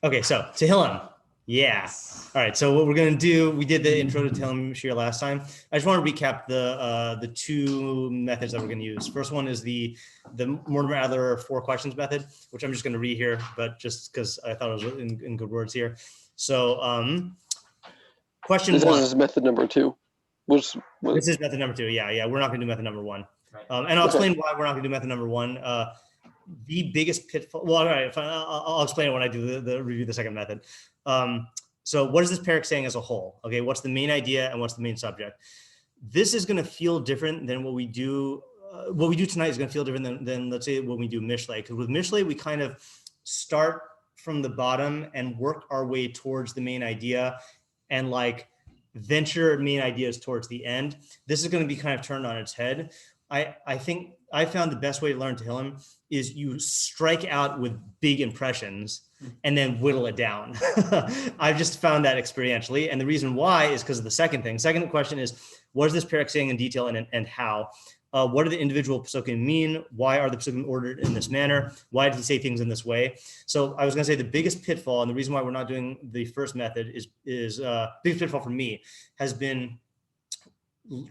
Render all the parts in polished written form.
Okay, so Tehillim. Yeah. All right. So what we're gonna do, we did the intro to Tehilim Shir last time. I just want to recap the two methods that we're gonna use. First one is the Mortimer Adler 4 questions method, which I'm just gonna read here, but just because I thought it was in good words here. So question this 1. This is method number 2. This is method number 2. Yeah. We're not gonna do method number 1. Right. And I'll explain why we're not gonna do method number 1. The biggest pitfall. Well, all right, fine, I'll explain it when I do the review the second method. So what is this parak saying as a whole? Okay, what's the main idea and what's the main subject? This is going to feel different than what we do. What we do tonight is going to feel different than let's say when we do Mishlei. Because with Mishlei, we kind of start from the bottom and work our way towards the main idea and like venture main ideas towards the end. This is going to be kind of turned on its head. I think I found the best way to learn Tehillim is you strike out with big impressions and then whittle it down. I've just found that experientially. And the reason why is because of the second thing. Second question is, what is this parak saying in detail and how? What do the individual psukim mean? Why are the psukim ordered in this manner? Why did he say things in this way? So I was going to say the biggest pitfall, and the reason why we're not doing the first method is biggest pitfall for me has been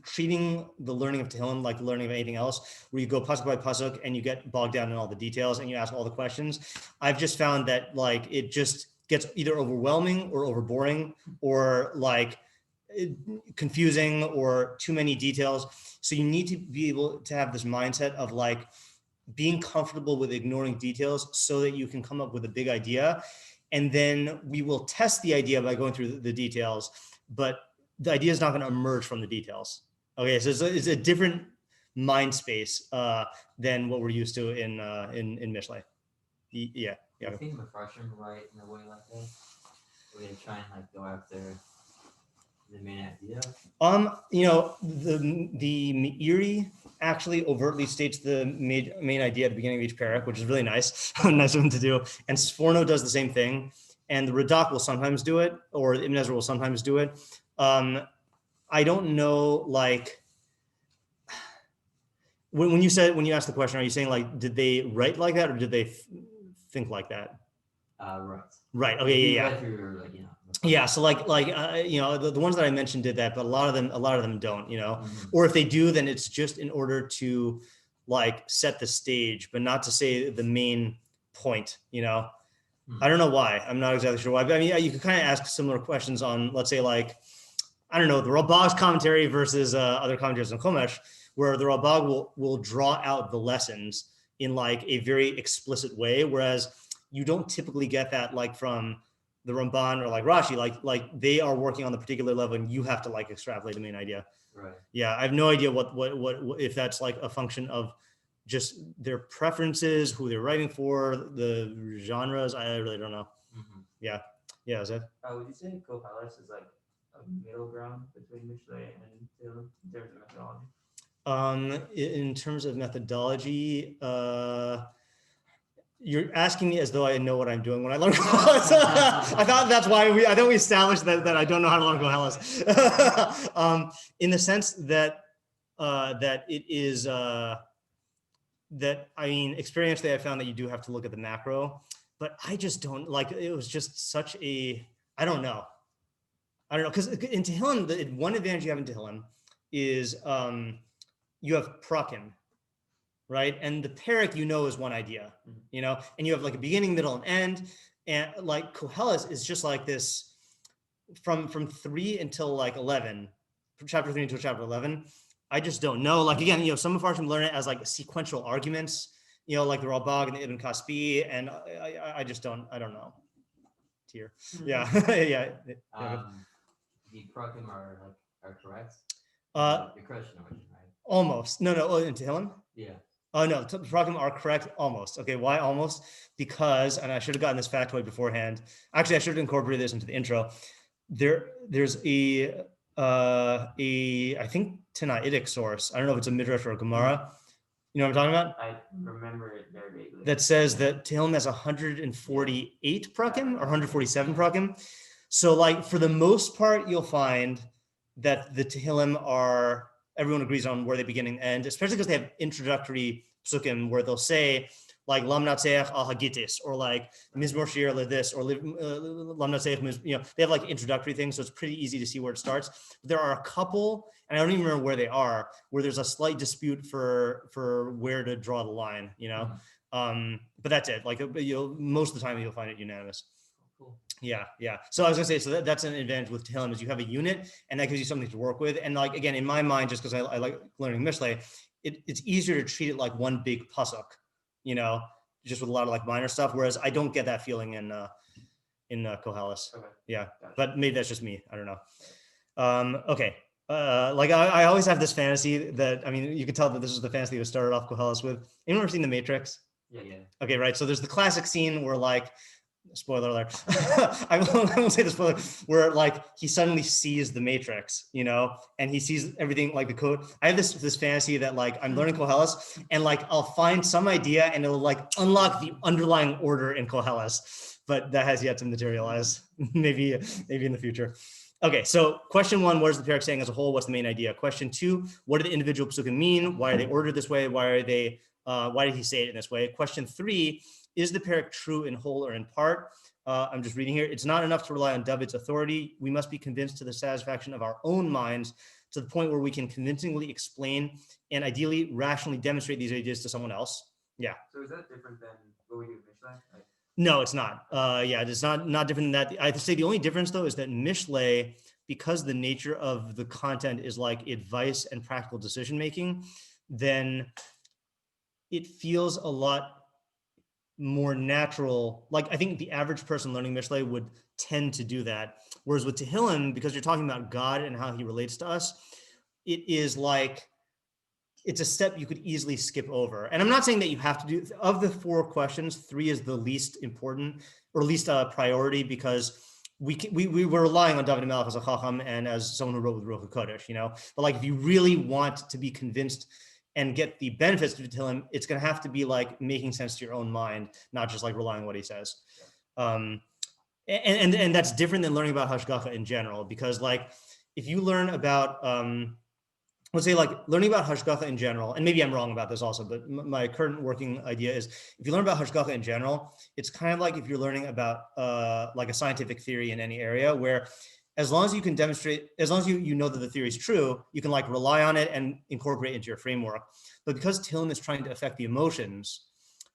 treating the learning of Tehillim like the learning of anything else, where you go pasuk by pasuk and you get bogged down in all the details and you ask all the questions. I've just found that like it just gets either overwhelming or overboring or like confusing or too many details. So you need to be able to have this mindset of like being comfortable with ignoring details so that you can come up with a big idea. And then we will test the idea by going through the details, but the idea is not going to emerge from the details. Okay, so it's a different mind space than what we're used to in Mishlei. Yeah. I think the Mepharshim right in a way like that. We're gonna try and like go after the main idea. The Meiri actually overtly states the main idea at the beginning of each parak, which is really nice. Nice of him to do. And Sforno does the same thing. And the Radak will sometimes do it, or Ibn Ezra will sometimes do it. I don't know, like, when you asked the question, are you saying like, did they write like that or did they think like that? Right. Okay. Yeah. Yeah. So the ones that I mentioned did that, but a lot of them don't, or if they do, then it's just in order to like set the stage, but not to say the main point, I don't know why. I'm not exactly sure why, but I mean, you could kind of ask similar questions on, let's say, like, I don't know, the Ralbag's commentary versus other commentaries on Chumash, where the Ralbag will draw out the lessons in like a very explicit way, whereas you don't typically get that like from the Ramban or like Rashi, like they are working on the particular level and you have to like extrapolate the main idea. Right. Yeah, I have no idea what if that's like a function of just their preferences, who they're writing for, the genres. I really don't know. Mm-hmm. Yeah, is that? Would you say Koheles is like a middle ground between Mishlei and Tehillim in terms of methodology? In terms of methodology, you're asking me as though I know what I'm doing when I learn Koheles. I thought that's why we established that I don't know how to learn Koheles. In the sense that it is. That I mean, experientially, I found that you do have to look at the macro, but I just don't like. It was just such a I don't know, because in Tehillim, the one advantage you have in Tehillim is you have prakim, right? And the parak is one idea, and you have like a beginning, middle, and end, and like Koheles is just like this from 3 until like 11, from chapter 3 until chapter 11. I just don't know. Like, again, some of us learn it as like sequential arguments, like the Ralbag and the Ibn Kaspi. And I just don't, I don't know. Tier. Yeah. Yeah. The prakim are correct? Your question, right? Almost. No. In Tehillim? Yeah. Oh, no. The prakim are correct almost. Okay. Why almost? Because, and I should have gotten this factoid beforehand. Actually, I should have incorporated this into the intro. There's I think Tanaitic source. I don't know if it's a Midrash or a Gemara. You know what I'm talking about? I remember it very vaguely. That says that Tehillim has 148 prakim or 147 prakim. So like for the most part, you'll find that the Tehillim everyone agrees on where they begin and end, especially because they have introductory psukim where they'll say, like Lam Natseach al Hagitis, or like Mizmor Shir this, or Lam Natseach, they have like introductory things, so it's pretty easy to see where it starts. But there are a couple, and I don't even remember where they are, where there's a slight dispute for where to draw the line, but that's it. Like most of the time you'll find it unanimous. Cool. Yeah. So I was gonna say, so that's an advantage with Tehillim, is you have a unit, and that gives you something to work with. And like, again, in my mind, just because I like learning Mishlei, it's easier to treat it like one big pasuk, just with a lot of like minor stuff. Whereas I don't get that feeling in Koheles. Okay. Yeah, Gotcha. but maybe that's just me. I don't know. Okay. Like I always have this fantasy that, you can tell that this is the fantasy that started off Koheles with. Anyone ever seen The Matrix? Yeah. Okay, right. So there's the classic scene where, like, spoiler alert, I won't say the spoiler, where like he suddenly sees the Matrix, and he sees everything, like the code. I have this fantasy that like I'm learning Koheles, and like I'll find some idea and it'll like unlock the underlying order in Koheles, but that has yet to materialize. maybe in the future. Okay, so question 1, what is the parak saying as a whole? What's the main idea? Question 2, what do the individual psukim mean? Why are they ordered this way? Why did he say it in this way? Question 3, is the parak true in whole or in part? I'm just reading here. It's not enough to rely on David's authority. We must be convinced to the satisfaction of our own minds, to the point where we can convincingly explain and ideally rationally demonstrate these ideas to someone else. Yeah. So is that different than what we do with Mishlei? No, it's not. It's not different than that. I'd say the only difference, though, is that Mishlei, because the nature of the content is like advice and practical decision making, then it feels a lot more natural. Like, I think the average person learning Mishlei would tend to do that. Whereas with Tehillim, because you're talking about God and how he relates to us, it is like, it's a step you could easily skip over. And I'm not saying that you have to do, of the 4 questions, 3 is the least important, or least priority, because we were relying on David HaMelech as a chacham and as someone who wrote with Ruach HaKodesh, But like, if you really want to be convinced and get the benefits of Tehillim, it's going to have to be like making sense to your own mind, not just like relying on what he says. And that's different than learning about Hashgacha in general, because like, if you learn about, let's say like learning about Hashgacha in general, and maybe I'm wrong about this also, but my current working idea is, if you learn about Hashgacha in general, it's kind of like if you're learning about like a scientific theory in any area, where as long as you can demonstrate, as long as you know that the theory is true, you can like rely on it and incorporate it into your framework. But because Tehillim is trying to affect the emotions,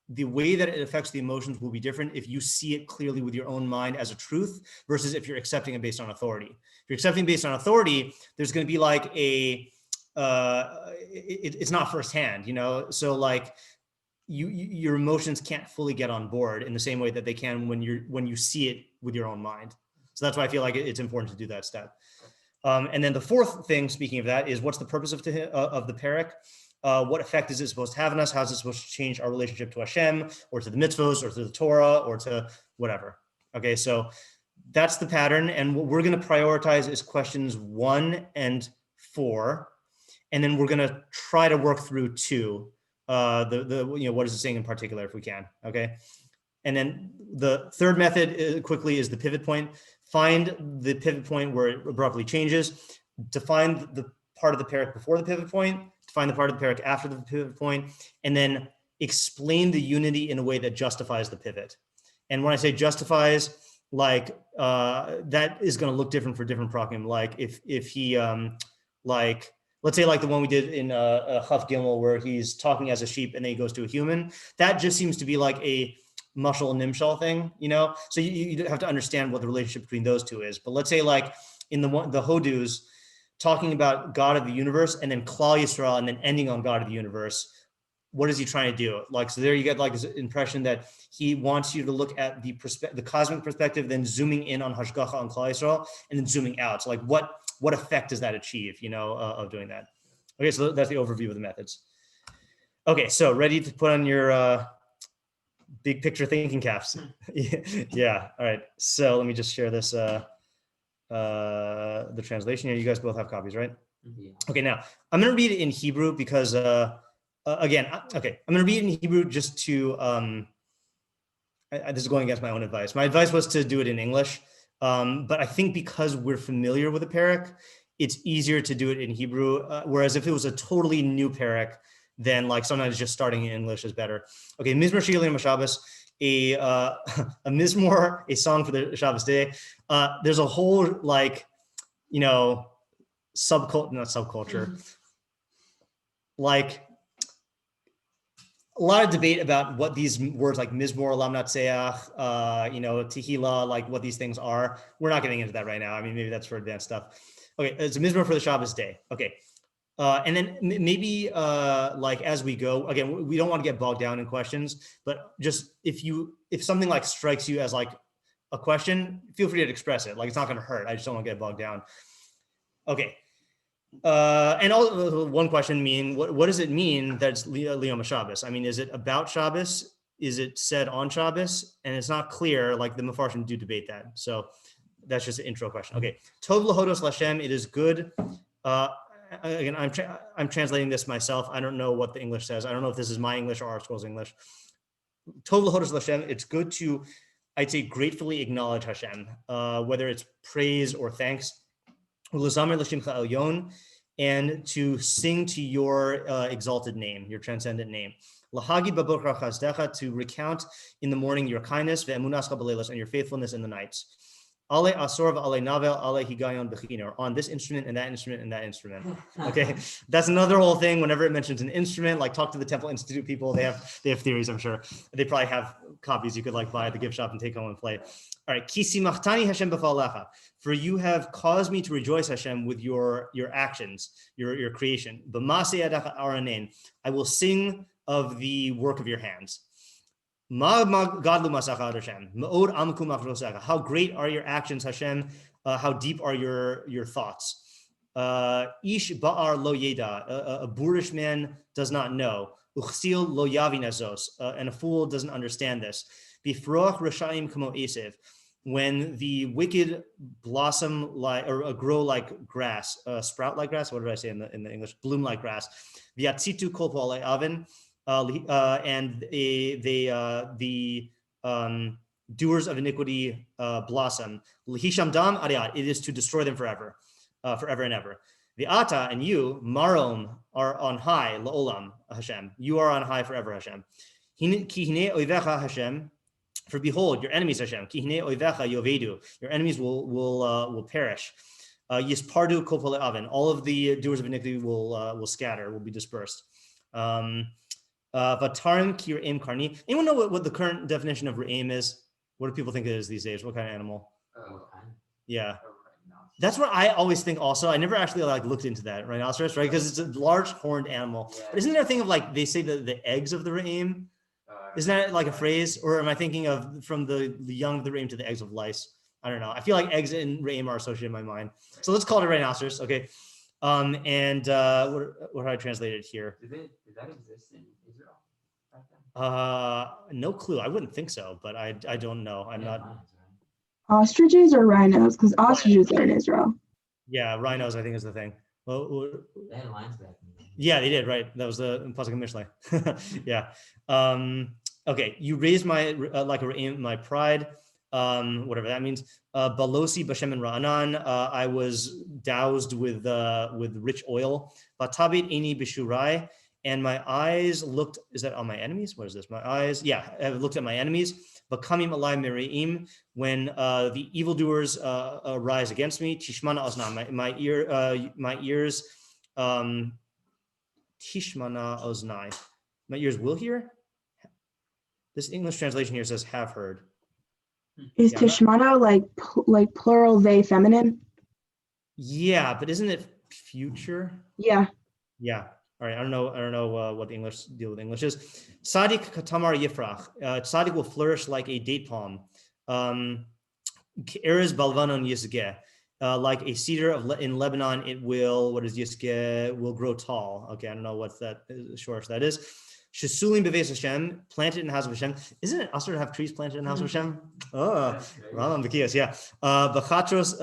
the way that it affects the emotions will be different if you see it clearly with your own mind as a truth versus if you're accepting it based on authority. If you're accepting based on authority, there's going to be like it's not firsthand, so like your emotions can't fully get on board in the same way that they can when you see it with your own mind. So that's why I feel like it's important to do that step. And then the 4th thing, speaking of that, is what's the purpose of the parak? What effect is it supposed to have on us? How is it supposed to change our relationship to Hashem, or to the mitzvos, or to the Torah, or to whatever? Okay, so that's the pattern. And what we're going to prioritize is questions 1 and 4. And then we're going to try to work through 2. What is it saying in particular, if we can? Okay. And then the 3rd method quickly is the pivot point. Find the pivot point where it abruptly changes. Define the part of the parak before the pivot point. Define the part of the parak after the pivot point. And then explain the unity in a way that justifies the pivot. And when I say justifies, like that is going to look different for different prakim. Like if he like, let's say like the one we did in Chaf Gimel, where he's talking as a sheep and then he goes to a human. That just seems to be like a mashal and nimshal thing, So you have to understand what the relationship between those two is. But let's say like in the Hodus, talking about God of the universe and then Klal Yisrael and then ending on God of the universe. What is he trying to do? Like, so there you get like this impression that he wants you to look at the cosmic perspective, then zooming in on Hashgacha on Klal Yisrael, and then zooming out. So like, what effect does that achieve, of doing that? Okay, so that's the overview of the methods. Okay, so ready to put on your big picture thinking caps? Yeah, all right. So let me just share this, the translation here. You guys both have copies, right? Yeah. Okay, now I'm going to read it in Hebrew because, again, okay, I'm going to read it in Hebrew just to, this is going against my own advice. My advice was to do it in English. But I think because we're familiar with the parak, it's easier to do it in Hebrew. Whereas if it was a totally new parak, then like sometimes just starting in English is better. Okay, Mizmor Shir L'Yom HaShabbos, a Mizmor, a song for the Shabbos day. There's a whole like, not subculture, like a lot of debate about what these words like Mizmor, Lam Natseach, Tehillah, like what these things are. We're not getting into that right now. I mean, maybe that's for advanced stuff. Okay, it's a Mizmor for the Shabbos day. Okay. And then maybe like as we go, again, we don't want to get bogged down in questions, but just if something like strikes you as like a question, feel free to express it. Like it's not going to hurt. I just don't want to get bogged down. Okay. And one question meaning, what does it mean that it's L'Yom HaShabbos? I mean, is it about Shabbos? Is it said on Shabbos? And it's not clear, like the Mefarshim do debate that. So that's just an intro question. Okay. Tov L'Hodos L'Hashem, it is good. Again, I'm translating this myself. I don't know what the English says. I don't know if this is my English or our school's English. Tov L'Hodos L'Hashem, it's good to, I'd say, gratefully acknowledge Hashem, whether it's praise or thanks. And to sing to your exalted name, your transcendent name. To recount in the morning your kindness and your faithfulness in the nights. On this instrument and that instrument and that instrument. Okay, that's another whole thing. Whenever it mentions an instrument, like talk to the Temple Institute people. They have theories. I'm sure they probably have copies you could like buy at the gift shop and take home and play. All right, Kisimachtani Hashem b'fa'alecha. For you have caused me to rejoice, Hashem, with your actions, your creation. B'masei yadacha aranein. I will sing of the work of your hands. How great are your actions, Hashem? How deep are your thoughts? Ish ba'ar lo yeda. A boorish man does not know. Uchsil lo yavin azos. And a fool doesn't understand this. Bifroach rashayim kamo esev. When the wicked blossom like or grow like grass, sprout like grass. What did I say in the English? Bloom like grass. V'yatzitu kol po'alei avin. And the doers of iniquity blossom. Hisham dam ariat. It is to destroy them forever, forever and ever. The ata and you, marom, are on high. La'olam Hashem. You are on high forever, Hashem. Ki hine oivecha Hashem. For behold, your enemies, Hashem. Ki hine oivecha yovedu. Your enemies will perish. Yispardu kol po'alei avin. All of the doers of iniquity will scatter, will be dispersed. Vatarim ki re'im karni. Anyone know what the current definition of re'im is? What do people think it is these days? What kind of animal? Yeah. That's what I always think also. I never actually like looked into that, rhinoceros, right? Because it's a large horned animal. Yeah. But isn't there a thing of like, they say the eggs of the re'im? Isn't that like a phrase? Or am I thinking of from the young of the re'im to the eggs of lice? I don't know. I feel like eggs and re'im are associated in my mind. So let's call it a rhinoceros, okay? What do I translate it here? Did that exist in Israel back then? No clue. I wouldn't think so, but I don't know. I'm not. Ostriches or rhinos? Because ostriches are in Israel. Yeah, rhinos, I think is the thing. Well, they had lions back then. Yeah, they did, right? That was the Pasuk of Mishlei. Yeah. Okay, you raised my my pride. Whatever that means. Balosi b'shem and ra'anan. I was doused with rich oil. Batabit eni b'shurai. And my eyes looked, is that on my enemies? What is this? My eyes, yeah, I looked at my enemies. Bakamim alai miri'im. When the evildoers rise against me. Tishmana oznai. My ears, tishmana oznai. My ears will hear? This English translation here says have heard. Is tishmana like plural they feminine? Yeah, but isn't it future? Yeah. Yeah. All right. I don't know what the English deal with English is. Tzadik katamar yifrach. Tzadik will flourish like a date palm. Erez balvanon yisgeh. Like a cedar in Lebanon, it will. What is yisgeh? Will grow tall. Okay, I don't know what that short that is. Shesulim beves Hashem, planted in the house of Hashem. Isn't it usher to have trees planted in the house of Hashem? Oh, Ramam B'kiyas, yeah. B'chatros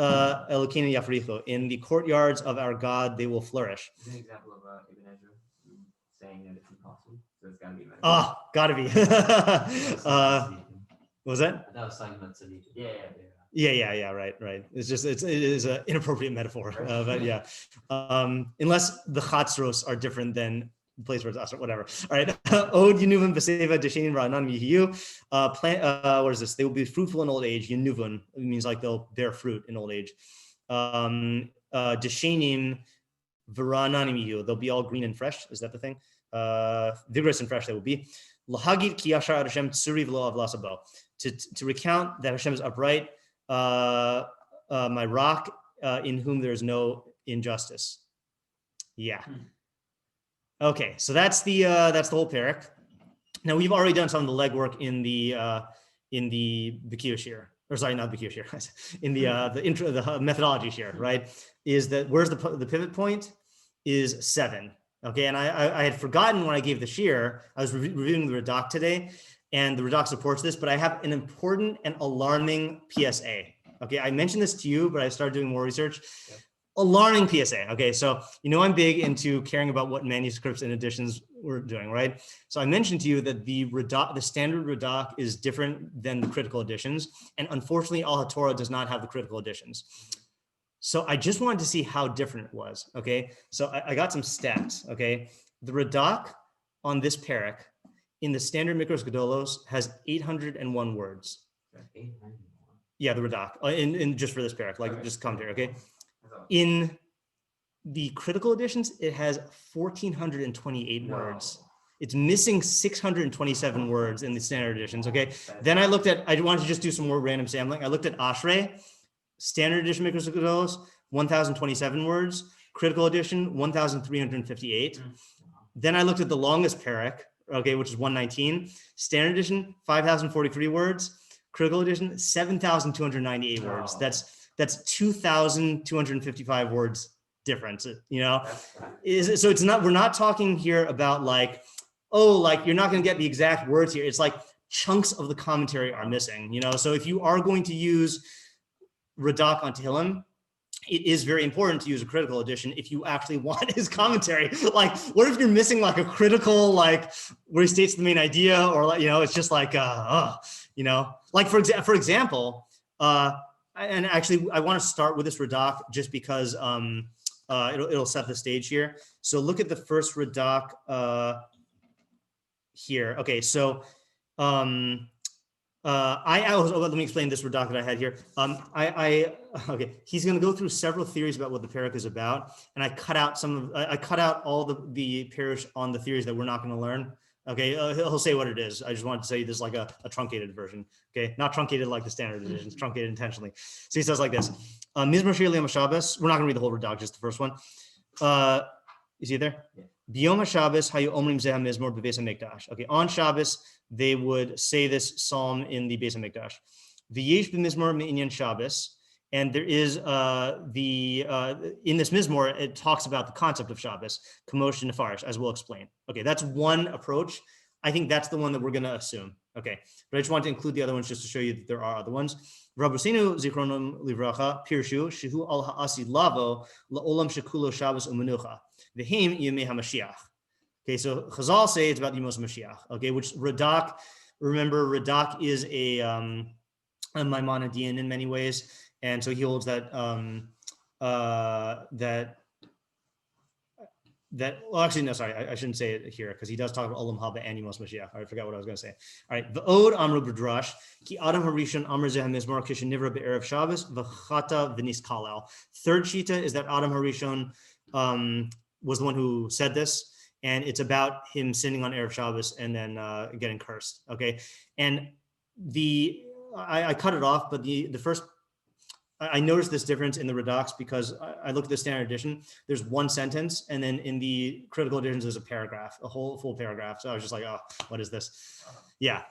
Elokeinu yafrichu. In the courtyards of our God, they will flourish. Is an example of Ibn Ezra saying that it's impossible, so it's gotta be. Gotta be. What was that? That was talking about Tzaddik. Yeah, right. It's just, it is an inappropriate metaphor, but yeah. Unless the chatzros are different than place where it's Asr, whatever. All right. Od Yinuvun Beseva Deshenim Ra'anan Yihiyu. What is this? They will be fruitful in old age. Yinuvun means like they'll bear fruit in old age. Deshenim V'ra'anan Yihiyu. They'll be all green and fresh. Is that the thing? Vigorous and fresh they will be. Lahagid ki yashar ad Hashem tzuri v'lo avlas abo. To recount that Hashem is upright, my rock, in whom there is no injustice. Yeah. Okay, so that's the whole parak. Now we've already done some of the legwork in the Bikiyah shiur, or sorry, not Bikiyah shiur, in the methodology shiur, right? Is that where's the pivot point? Is 7. Okay, and I had forgotten when I gave the shiur. I was reviewing the Radak today, and the Radak supports this, but I have an important and alarming PSA. Okay, I mentioned this to you, but I started doing more research. Yeah. Alarming PSA. Okay, so I'm big into caring about what manuscripts and editions we're doing, right? So I mentioned to you that the standard Radak is different than the critical editions, and unfortunately, Al HaTorah does not have the critical editions. So I just wanted to see how different it was. Okay, so I got some stats. Okay, the Radak on this parak in the standard Mikros Gedolos has 801 words. 801. Yeah, the Radak in just for this parak, like just commentary. Okay. In the critical editions, it has 1,428 words. It's missing 627 words in the standard editions. Okay. Then I wanted to just do some more random sampling. I looked at Ashrei, standard edition Mikros Gedolos, 1,027 words. Critical edition, 1,358. Then I looked at the longest parak, okay, which is 119. Standard edition, 5,043 words. Critical edition, 7,298 words. That's 2,255 words difference. So it's not. We're not talking here about like you're not going to get the exact words here. It's like chunks of the commentary are missing. So if you are going to use Radak on Tehillim, it is very important to use a critical edition if you actually want his commentary. Like, what if you're missing like a critical, like where he states the main idea, or it's just like like for example, and actually I want to start with this Radak just because it'll set the stage here. So look at the first Radak here. Okay, so let me explain this Radak that I had here. Okay, he's going to go through several theories about what the parak is about, and I cut out all the parush on the theories that we're not going to learn. Okay, he'll say what it is. I just wanted to say this like a truncated version. Okay, not truncated like the standard editions, truncated intentionally. So he says like this: Mizmor Shir Liyom Shabbos. We're not going to read the whole Radak, just the first one. Is he there? Yeah. B'yom Shabbos hayu omrim zeh Mizmor b'Beis Hamikdash. Okay, on Shabbos they would say this psalm in the Beis Hamikdash. V'yesh b'Mizmor me'inyan Shabbos. And there is in this Mizmor, it talks about the concept of Shabbos, Kamosh and Nefarish, as we'll explain. Okay, that's one approach. I think that's the one that we're going to assume. Okay, but I just want to include the other ones just to show you that there are other ones. Rabbeinu Zichronom Livracha Pirshu Shehu Al Ha'asi Lavo LaOlam Shekulo Shabbos Umenucha V'Him Yemei HaMashiach. Okay, so Chazal say it's about the Yemos Mashiach. Okay, which Radak. Remember, Radak is a Maimonidean in many ways. And so he holds that well, actually, no, sorry, I shouldn't say it here because he does talk about Olam Haba and Yemos Mashiach. I forgot what I was going to say. All right, V'od Amru B'drash Ki Adam Harishon Amr Zeh Mizmor Kishenivra Be'erev Shabbos V'chata V'nis Kalel. Third shita is that Adam Harishon was the one who said this, and it's about him sinning on Erev Shabbos and then getting cursed. Okay, and I cut it off, but the first. I noticed this difference in the Radaks because I looked at the standard edition. There's one sentence, and then in the critical editions, there's a paragraph, a whole full paragraph. So I was just like, oh, what is this? Yeah.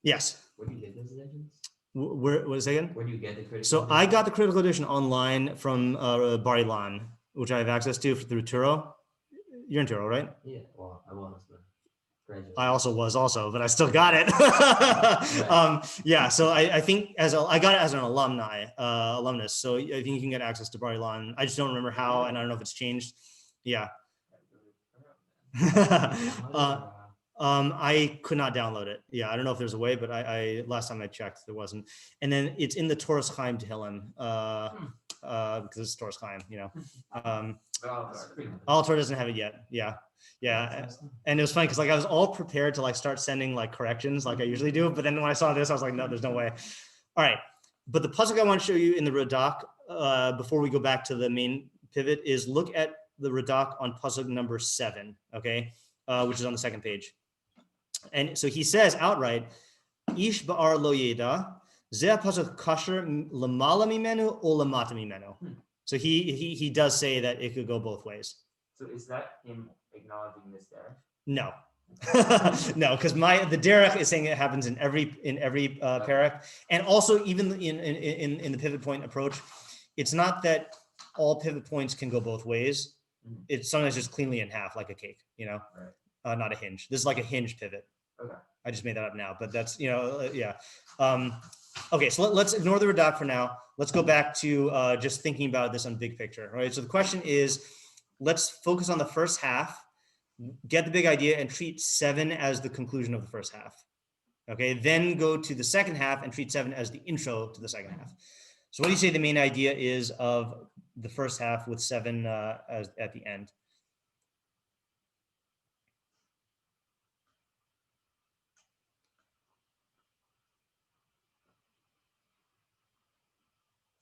Yes. Where do you get those editions? What is it again? Where do you get the critical edition? I got the critical edition online from Bar Ilan, which I have access to through Turo. You're in Turo, right? Yeah, well, I was. I also was, but I still got it. Yeah, so I think I got it as an alumnus. So I think you can get access to Bar Ilan. I just don't remember how, and I don't know if it's changed. Yeah. I could not download it. Yeah, I don't know if there's a way, but I last time I checked, there wasn't. And then it's in the Torah's Chaim Tehillim. because it's Torah's Chaim, you know. Pretty much. All Torah doesn't have it yet. Yeah. And it was funny because like I was all prepared to like start sending like corrections like I usually do, but then when I saw this, I was like, no, there's no way. All right, but the pasuk I want to show you in the Radak before we go back to the main pivot is look at the Radak on pasuk number 7, okay, which is on the second page. And so he says outright, Ish ba'ar lo yeda, zeh pasuk kasher lamala mimenu o lamata mimenu. So he does say that it could go both ways. So is that him acknowledging this there? No. No, because the derech is saying it happens in every parak, and also even in the pivot point approach, it's not that all pivot points can go both ways. It's sometimes just cleanly in half, like a cake, you know, not a hinge. This is like a hinge pivot. Okay, I just made that up now, but that's yeah. Okay, so let's ignore the Radak for now. Let's go back to just thinking about this on big picture. All right, so the question is, let's focus on the first half. Get the big idea and treat 7 as the conclusion of the first half. Okay, then go to the second half and treat 7 as the intro to the second half. So what do you say the main idea is of the first half with 7 as at the end?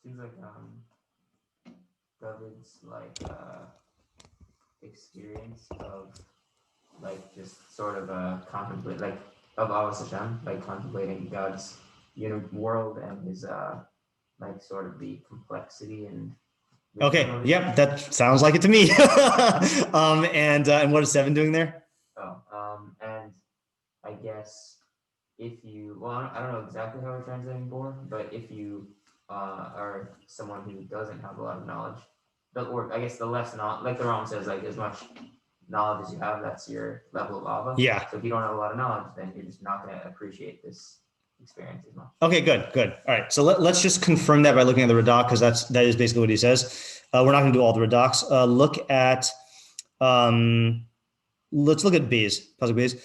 Seems like David's like experience of like just sort of contemplate like of Avos Hashem, like contemplating God's world and his like sort of the complexity and okay, yep, that sounds like it to me. And what is 7 doing there? And I guess if you I don't know exactly how we're translating bore, but if you are someone who doesn't have a lot of knowledge, or I guess the less knowledge, like the Ram says, like as much knowledge as you have, that's your level of Ava. Yeah. So if you don't have a lot of knowledge, then you're just not going to appreciate this experience as much. Okay, good. All right, so let's just confirm that by looking at the Radak, because that is basically what he says. We're not going to do all the Radaks. Look at let's look at Beis, pasuk Beis,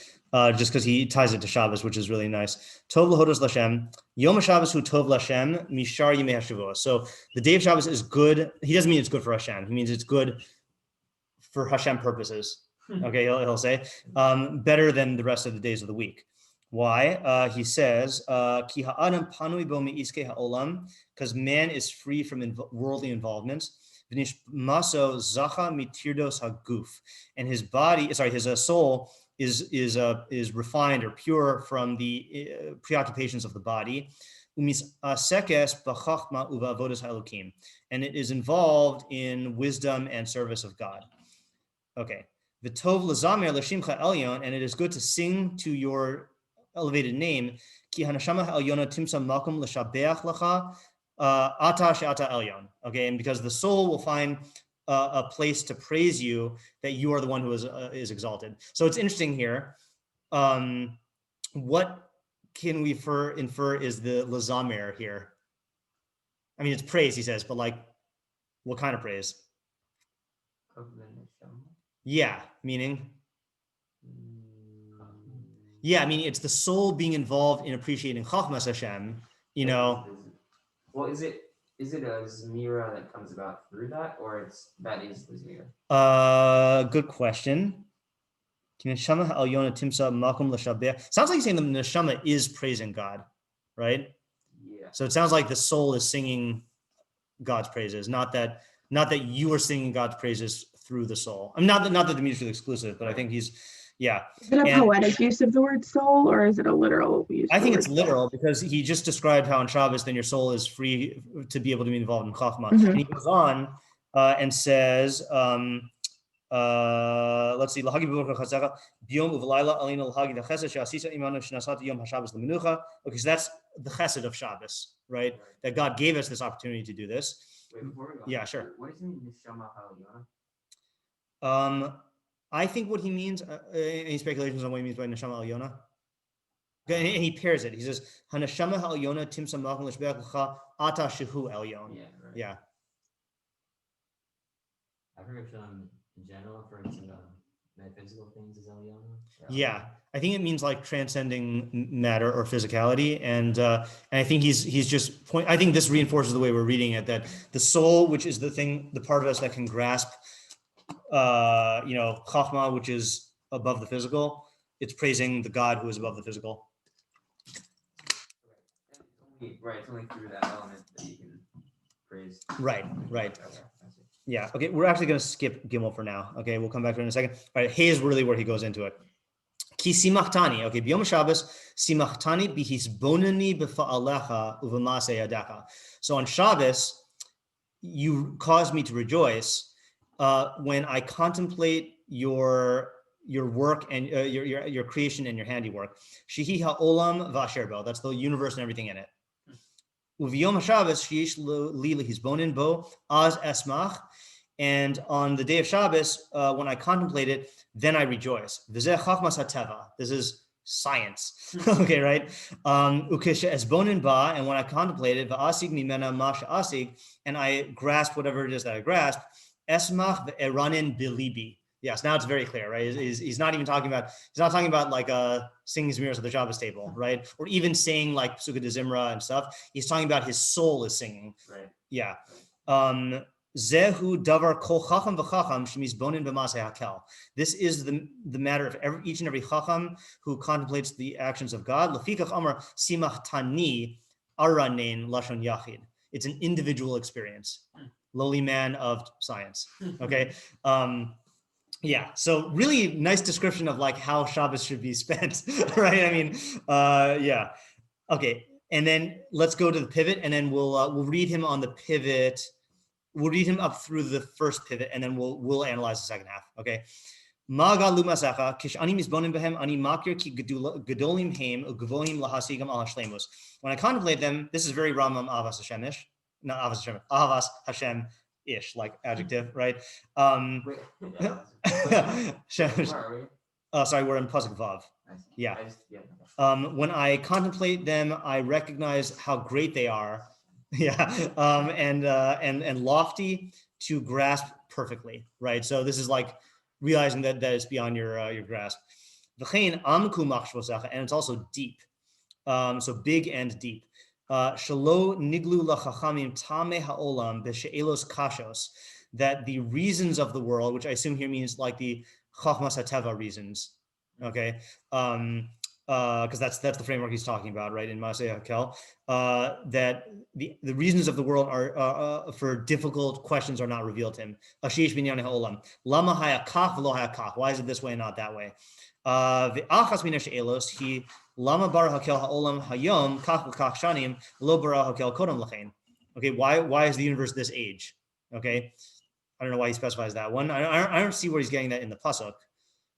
just because he ties it to Shabbos, which is really nice. Tov lahodos Lashem, Yom HaShabbos hu tov Lashem, mishar yimei HaShavua. So the day of Shabbos is good. He doesn't mean it's good for Hashem. He means it's good for Hashem purposes. Okay, he'll say better than the rest of the days of the week. Why? He says, Ki ha'adam panui bo mi'iskei ha'olam, because man is free from worldly involvements. V'nishmaso zacha mitirdos haguf, and his soul is refined or pure from the preoccupations of the body. Umisasekes b'chachma u'va'avodas ha'elokim, and it is involved in wisdom and service of God. Okay. V'tov l'zamer l'shimcha elyon, and it is good to sing to your elevated name. Ki hanashama ha'elyona timsa makom l'shabeach lecha ata she'ata elyon. Okay, and because the soul will find a place to praise you, that you are the one who is exalted. So it's interesting here. What can we infer is the l'zamer here? I mean, it's praise, he says, but like, what kind of praise? Yeah, meaning? Yeah, I mean, it's the soul being involved in appreciating Chachmas Hashem, you know. Well, is it a Zmira that comes about through that, or that is the Zmira? Good question. Sounds like he's saying the Neshama is praising God, right? Yeah. So it sounds like the soul is singing God's praises, not that you are singing God's praises through the soul. I mean, not that the mutually exclusive, but I think he's, yeah. Is it a poetic use of the word soul, or is it a literal use? I think it's literal, because he just described how on Shabbos, then your soul is free to be able to be involved in Chachma. Mm-hmm. And he goes on and says, let's see, okay, so that's the chesed of Shabbos, right? That God gave us this opportunity to do this. Wait, before we go, yeah, sure. What does he mean, Neshama Ha'elyona? I think what he means, any speculations on what he means by Neshama Ha'elyona? And he pairs it. He says, Haneshama Ha'elyona timsa malchum l'shbeach l'cha ata shehu elyon. Yeah, right. Yeah. I forget in general, for instance, metaphysical things is Eliyahu? Yeah, I think it means like transcending matter or physicality, and I think he's just I think this reinforces the way we're reading it, that the soul, which is the thing, the part of us that can grasp, chachma, which is above the physical, it's praising the God who is above the physical. Right, it's only through that element that you can praise. Right. Okay, Yeah. Okay, we're actually going to skip Gimel for now. Okay, we'll come back to it in a second. All right, Hey is really where he goes into it. Ki simachtani. Okay, b'yom Shabbos simachtani bihisbonani b'fa'alecha uv'masei yadecha. So on Shabbos, you cause me to rejoice when I contemplate your work and your creation and your handiwork. Shehi ha'olam v'asher bo. That's the universe and everything in it. Uv'yom Shabbos sheyish li lehisbonin bo az esmach. And on the day of Shabbos, when I contemplate it, then I rejoice. V'zeh chachmas hateva. This is science. Okay, right? Ukeshe esbonin ba, and when I contemplate it, v'asig mimena ma she'asig, and I grasp whatever it is that I grasp, esmach ve'eranin bilibi. Yes, now it's very clear, right? He's not even talking about, like singing Zmiros at the Shabbos table, right? Or even saying like Psukkah de Zimra and stuff. He's talking about his soul is singing. Right. Yeah. Zehu davar kol chacham v'chacham shemizbonin b'masei hakel. This is the matter of each and every chacham who contemplates the actions of God. Lefikach amar simach tani aranein lashon yachid. It's an individual experience. Lowly man of science. Okay. Yeah, so really nice description of like how Shabbos should be spent, right? I mean, yeah. Okay, and then let's go to the pivot, and then we'll read him on the pivot. We'll read him up through the first pivot, and then we'll analyze the second half. Okay. Ma'galu masacha kish ani mizbonim behem ani makir ki gedolim heim u'gvohim lahasigam al hashlemus. When I contemplate them, this is very Rambam Avas Hashemish, not Avas Hashem, Avas Hashem. Ish, like adjective, right? Sorry, we're in Pasuk Vav. Yeah. When I contemplate them, I recognize how great they are. Yeah. And lofty to grasp perfectly, right? So this is like realizing that it's beyond your grasp. And it's also deep. So big and deep. Shalo niglu lachachamim tame haolam b'she'elos kashos, that the reasons of the world, which I assume here means like the chachmas hateva reasons, okay, because that's the framework he's talking about, right, in Masei Hakel, that the reasons of the world are for difficult questions are not revealed to him. Ashish binyan haolam lama hayakach v'lo hayakach. Why is it this way and not that way? V'achas mina she'elos he lama bar hakel haolam hayom kach v'kach shanim lo bara hakel kodam lachein. Okay, why is the universe this age? Okay, I don't know why he specifies that one. I don't see where he's getting that in the pasuk.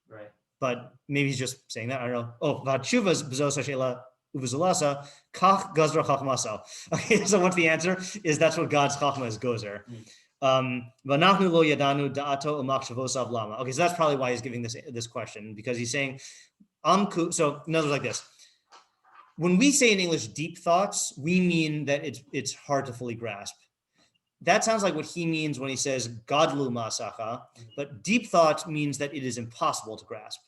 Right. But maybe he's just saying that. I don't know. Oh, v'atshuvas b'zos hashela uv'zulasa kach gazra chachmasa. Okay, so what's the answer? Is that's what God's chachma is gozer. V'nachnu lo yadanu da'ato u'machshavosav lama. Okay, so that's probably why he's giving this question, because he's saying amku. So in other words, like this. When we say in English deep thoughts, we mean that it's hard to fully grasp. That sounds like what he means when he says gadlu masacha, but deep thought means that it is impossible to grasp,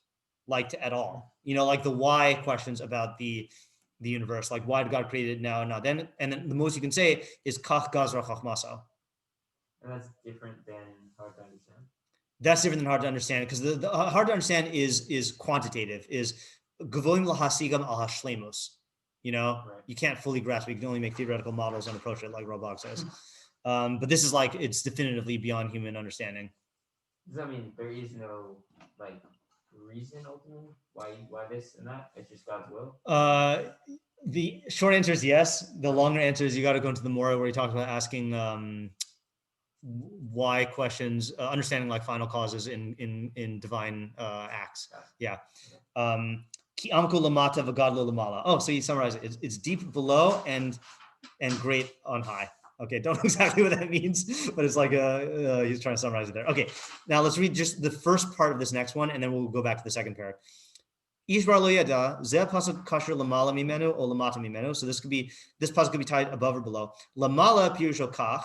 at all. Like the why questions about the universe, like why did God create it now and not then? And then the most you can say is kach gazra chachmasa. And that's different than hard to understand. That's different than hard to understand, because the hard to understand is quantitative, is gvoim lahasigam al hashlemus. Right. You can't fully grasp it. You can only make theoretical models and approach it like Robach says. But this is it's definitively beyond human understanding. Does that mean there is no reason ultimately why this and that? It's just God's will? The short answer is yes. The longer answer is you got to go into the Mora, where he talks about asking why questions, understanding final causes in divine acts. Yeah. Ki amku lamata v'gadlu lamala. Oh, so you summarize it. It's deep below and great on high. Okay, don't know exactly what that means, but it's he's trying to summarize it there. Okay, now let's read just the first part of this next one, and then we'll go back to the second parak. Ishbar lo yada, zeh pasuk kasher lamala mimenu or lamata mimenu. So this pasuk could be tied above or below. Lamala pirusho kach,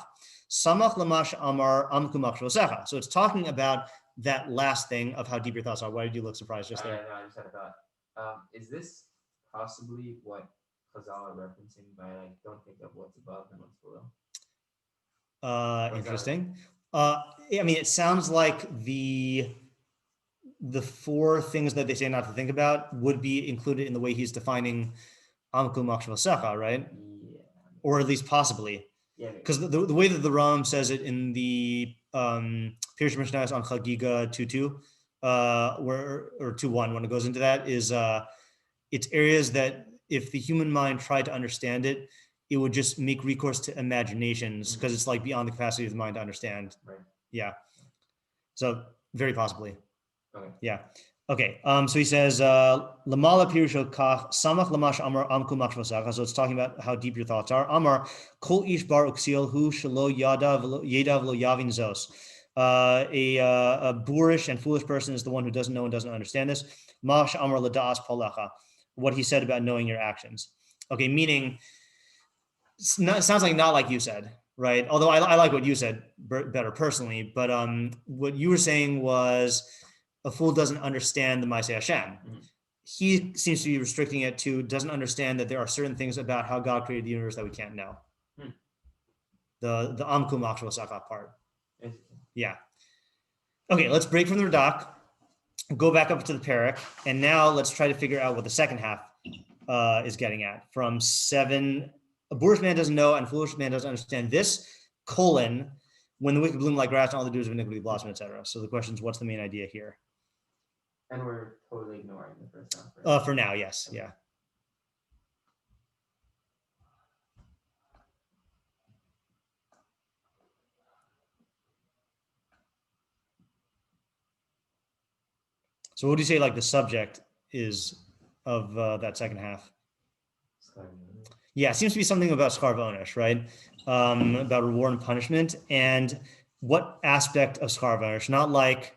samach lamash amar amku machshosecha. So it's talking about that last thing of how deep your thoughts are. Why did you look surprised just there? No, I just had a thought. Is this possibly what Chazal are referencing by like, don't think of what's above and what's below? Interesting. I mean, it sounds like the four things that they say not to think about would be included in the way he's defining Amku Machshava Secha, right? Yeah. Or at least possibly. Yeah. Because the way that the Ram says it in the Pirush Mishnayos on Chagiga 2.2, or 2.1, when it goes into that, is it's areas that if the human mind tried to understand it, it would just make recourse to imaginations because it's like beyond the capacity of the mind to understand. Right. Yeah. So very possibly. Okay. Yeah. Okay. So he says, Lamala Pirusho Kach, Samach Lamash Amar Amku Machvasaka. So it's talking about how deep your thoughts are. Amar, Kol Ish Bar Uksiel Hu Shalo Yadav Lo Yavin Zos. A boorish and foolish person is the one who doesn't know and doesn't understand this. Mash Amar Ladas Palacha. What he said about knowing your actions. Okay, meaning, it sounds like not like you said, right? Although I like what you said better personally, but what you were saying was a fool doesn't understand the Maaseh Hashem. Mm-hmm. He seems to be restricting it to doesn't understand that there are certain things about how God created the universe that we can't know. The Amku Machshava Secha part. Yeah. Okay, let's break from the Radak, go back up to the Perek, and now let's try to figure out what the second half is getting at. From 7, a boorish man doesn't know and a foolish man doesn't understand this, when the wicked bloom like grass and all the dews of iniquity blossom, etc. So the question is, what's the main idea here? And we're totally ignoring the first half. Right? For now, yes, yeah. So what do you say, like, the subject is of that second half? Yeah, it seems to be something about Schar V'Onesh, right? About reward and punishment, and what aspect of Schar V'Onesh? Not like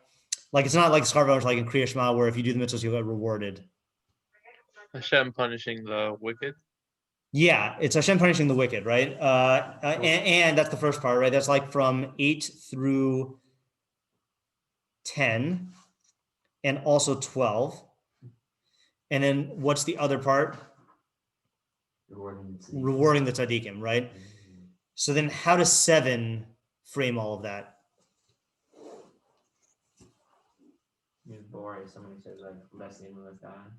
it's not like Schar V'Onesh like in Kriya Shema, where if you do the mitzvahs, you'll get rewarded. Hashem punishing the wicked. Yeah, it's Hashem punishing the wicked, right? And that's the first part, right? That's like from 8 through 10, and also 12. And then what's the other part? Rewarding the tzaddikim, right? Mm-hmm. So then how does 7 frame all of that? Boor is someone who says like less evil, less God.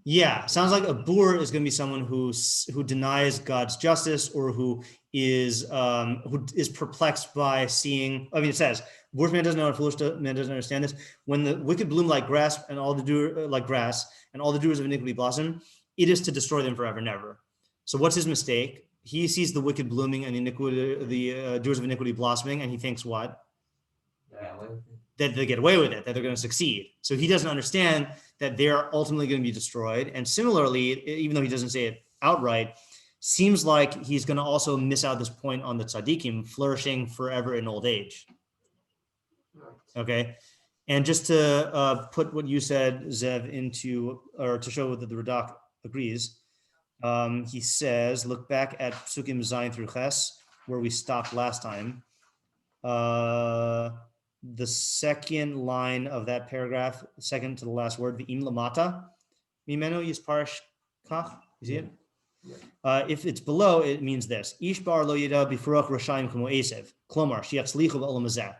Yeah, sounds like a boor is going to be someone who denies God's justice, or who is perplexed by seeing. I mean, it says, "Boorish man doesn't know, and foolish man doesn't understand this. When the wicked bloom like grass, and all the doers of iniquity blossom, it is to destroy them forever and ever." So what's his mistake? He sees the wicked blooming and the doers of iniquity blossoming, and he thinks what? That they get away with it, that they're going to succeed. So he doesn't understand that they're ultimately going to be destroyed. And similarly, even though he doesn't say it outright, seems like he's going to also miss out this point on the tzaddikim flourishing forever in old age. Okay. And just to put what you said, Zev, into, or to show that the Radak agrees, he says, look back at Psukim Zayin through Ches, where we stopped last time. The second line of that paragraph, second to the last word, V'im lamata, mimenu yisparish kach. You see it? Yeah. If it's below, it means this: Ish bar lo yeda b'furach rashayim k'mo esev, klomar shiyatzlichu b'olam hazeh,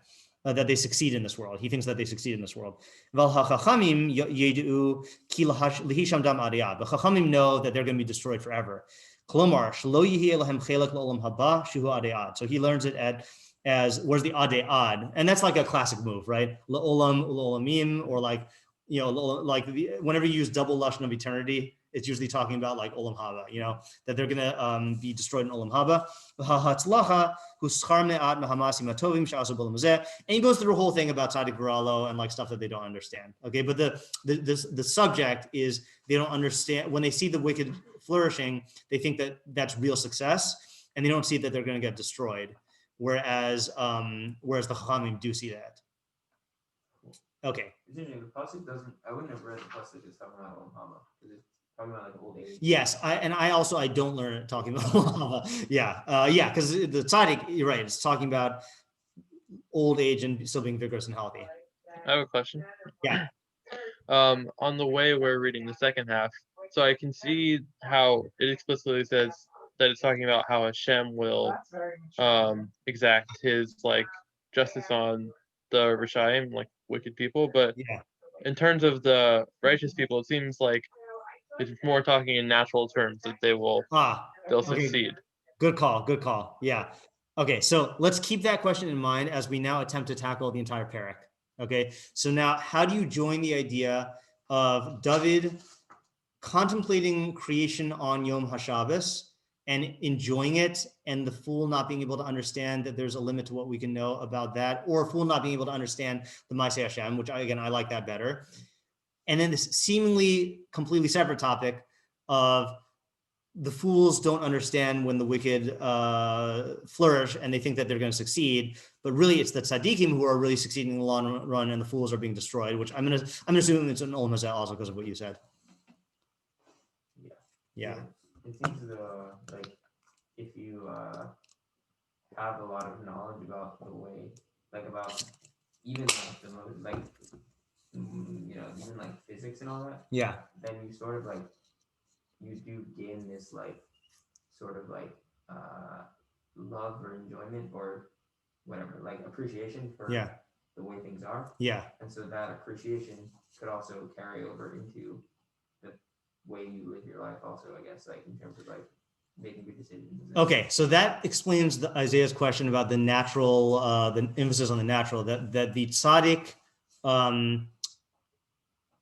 that they succeed in this world. He thinks that they succeed in this world. Val hachachamim yedu ki lehisham dam adiyad. The chachamim know that they're going to be destroyed forever. Klomar shlo yihi lahem chelak l'olam haba shuhu adiyad. So he learns it as where's the ad, and that's like a classic move, right? La'olam, u'olamim, or like, whenever you use double lashon of eternity, it's usually talking about like olam haba, that they're gonna be destroyed in olam haba. And he goes through the whole thing about tzaddik v'ralo and like stuff that they don't understand. Okay, but the subject is they don't understand. When they see the wicked flourishing, they think that that's real success, and they don't see that they're going to get destroyed. Whereas the Chachamim do see that. Okay. The pasuk doesn't. I wouldn't have read the pasuk as talking about Olam Haba, because it's talking about like old age. Yes, I don't learn it talking about Olam Haba. Yeah, because the tzaddik, you're right. It's talking about old age and still being vigorous and healthy. I have a question. Yeah. On the way we're reading the second half, so I can see how it explicitly says that it's talking about how Hashem will exact his like justice on the Rishayim, like wicked people. But Yeah. in terms of the righteous people, it seems like it's more talking in natural terms that they'll Okay. succeed. Good call. Good call. Yeah. Okay. So let's keep that question in mind as we now attempt to tackle the entire parak. Okay. So now, how do you join the idea of David contemplating creation on Yom HaShabbos and enjoying it, and the fool not being able to understand that there's a limit to what we can know about that, or a fool not being able to understand the Maaseh Hashem, which I like that better. And then this seemingly completely separate topic of the fools don't understand when the wicked flourish and they think that they're going to succeed, but really it's the tzaddikim who are really succeeding in the long run, and the fools are being destroyed, which I'm assuming it's an Olam Hazeh also because of what you said. Yeah. It seems like if you have a lot of knowledge about the way, like about even like the like even like physics and all that. Yeah. Then you sort of like you do gain this like sort of like love or enjoyment or whatever, like appreciation for the way things are. Yeah. And so that appreciation could also carry over into the way you live your life also, I guess, like in terms of like making good decisions. Okay, so that explains Isaiah's question about the natural, the emphasis on the natural, that the tzaddik,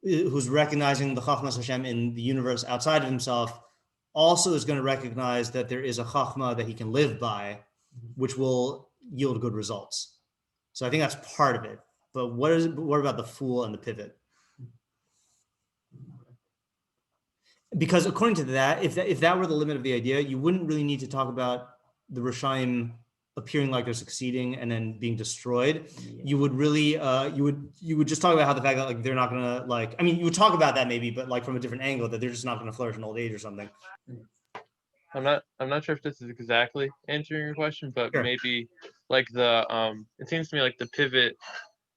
who's recognizing the Chachmas Hashem in the universe outside of himself, also is going to recognize that there is a Chachma that he can live by, which will yield good results. So I think that's part of it. But what about the fool and the pivot? Because according to that, if that were the limit of the idea, you wouldn't really need to talk about the Rishayim appearing like they're succeeding and then being destroyed. Yeah. You would really, you would just talk about how the fact that like they're not gonna like. I mean, you would talk about that maybe, but like from a different angle, that they're just not gonna flourish in old age or something. I'm not sure if this is exactly answering your question, but sure. Maybe like it seems to me like the pivot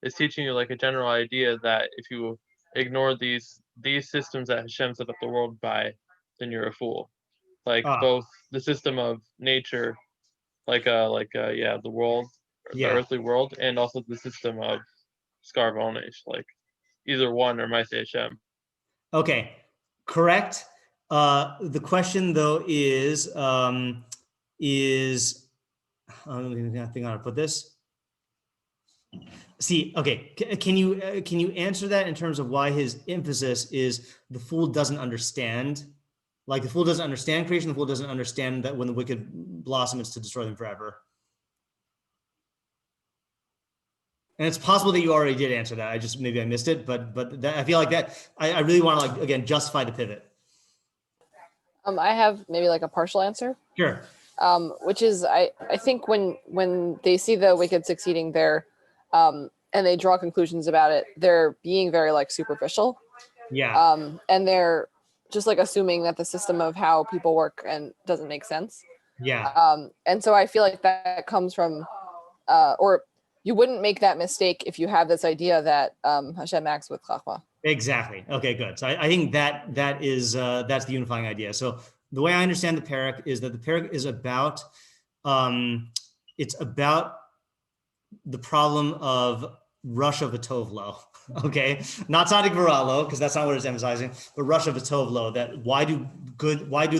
is teaching you like a general idea that if you ignore these systems that Hashem set up the world by, then you're a fool. Like both the system of nature, the world, the earthly world, and also the system of Skarvonesh, like either one or Maaseh Hashem. Okay, correct. The question though is I don't think how to put this. See, okay, can you answer that in terms of why his emphasis is the fool doesn't understand? Like the fool doesn't understand creation, the fool doesn't understand that when the wicked blossom, it's to destroy them forever. And it's possible that you already did answer that. Maybe I missed it, but that, I feel like that, I really want to like, again, justify the pivot. I have maybe like a partial answer. Sure. Which is, I think when they see the wicked succeeding there, and they draw conclusions about it, they're being very like superficial. Yeah. And they're just like assuming that the system of how people work and doesn't make sense. Yeah. And so I feel like that comes from, or you wouldn't make that mistake if you have this idea that Hashem acts with Chachma. Exactly. Okay, good. So I think that is that's the unifying idea. So the way I understand the parak is that the parak is about it's about the problem of rush of a tovlo. Okay, not tzadik v'ralo, because that's not what it's emphasizing, but rush of a tovlo. That why do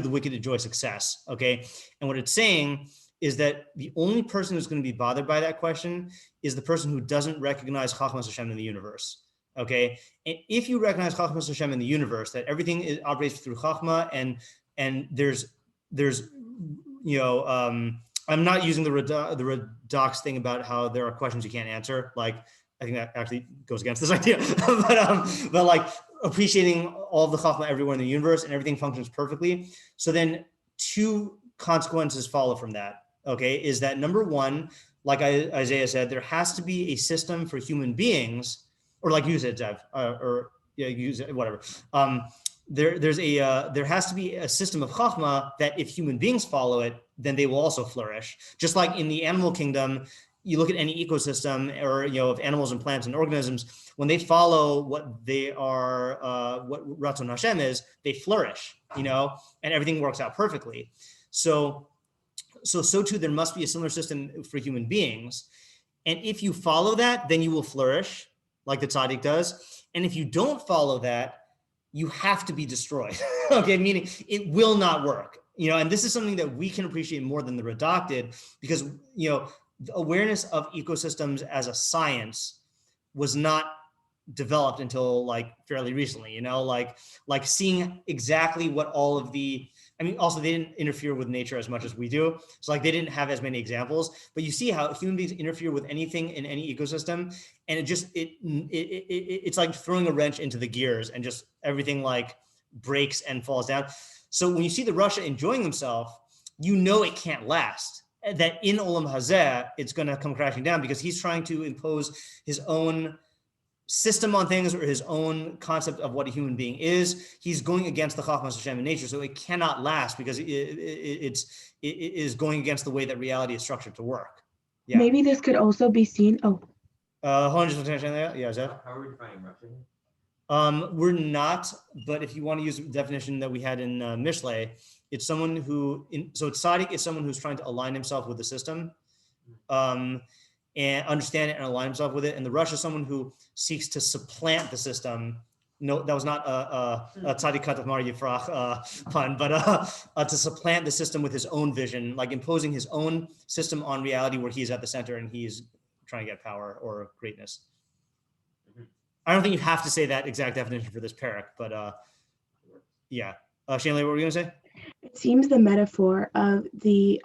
the wicked enjoy success? Okay, and what it's saying is that the only person who's going to be bothered by that question is the person who doesn't recognize Chachmas Hashem in the universe. Okay, and if you recognize Chachmas Hashem in the universe, that everything operates through Chachma, and there's I'm not using the redox thing about how there are questions you can't answer. Like I think that actually goes against this idea, but like appreciating all of the Chachma everywhere in the universe and everything functions perfectly. So then two consequences follow from that. Okay, is that number one, like Isaiah said, there has to be a system for human beings, or like you said, Zev, use it, whatever. There has to be a system of Chachma that if human beings follow it, then they will also flourish. Just like in the animal kingdom, you look at any ecosystem, or of animals and plants and organisms, when they follow what they are, what Ratzon Hashem is, they flourish, and everything works out perfectly. So too, there must be a similar system for human beings. And if you follow that, then you will flourish like the tzaddik does. And if you don't follow that, you have to be destroyed. Okay, meaning it will not work. And this is something that we can appreciate more than the redacted, because the awareness of ecosystems as a science was not developed until like fairly recently. Like seeing exactly what all of the, also they didn't interfere with nature as much as we do. So like they didn't have as many examples, but you see how human beings interfere with anything in any ecosystem, and it's like throwing a wrench into the gears, and just everything like breaks and falls down. So when you see the Russia enjoying themselves, it can't last. That in Olam Hazeh, it's going to come crashing down, because he's trying to impose his own system on things, or his own concept of what a human being is. He's going against the Chachmas Hashem in nature, so it cannot last, because it is going against the way that reality is structured to work. Yeah. Maybe this could also be seen. Hold on, just yeah, is that? How are we defining Russian? We're not, but if you want to use the definition that we had in Mishlei, it's someone who, so tzaddik is someone who's trying to align himself with the system, and understand it and align himself with it. And the Rush is someone who seeks to supplant the system. No, that was not a tzaddik kataf mar yifrach pun, but to supplant the system with his own vision, like imposing his own system on reality, where he's at the center and he's trying to get power or greatness. I don't think you have to say that exact definition for this parak, but yeah. Shanley, what were you gonna say? It seems the metaphor of the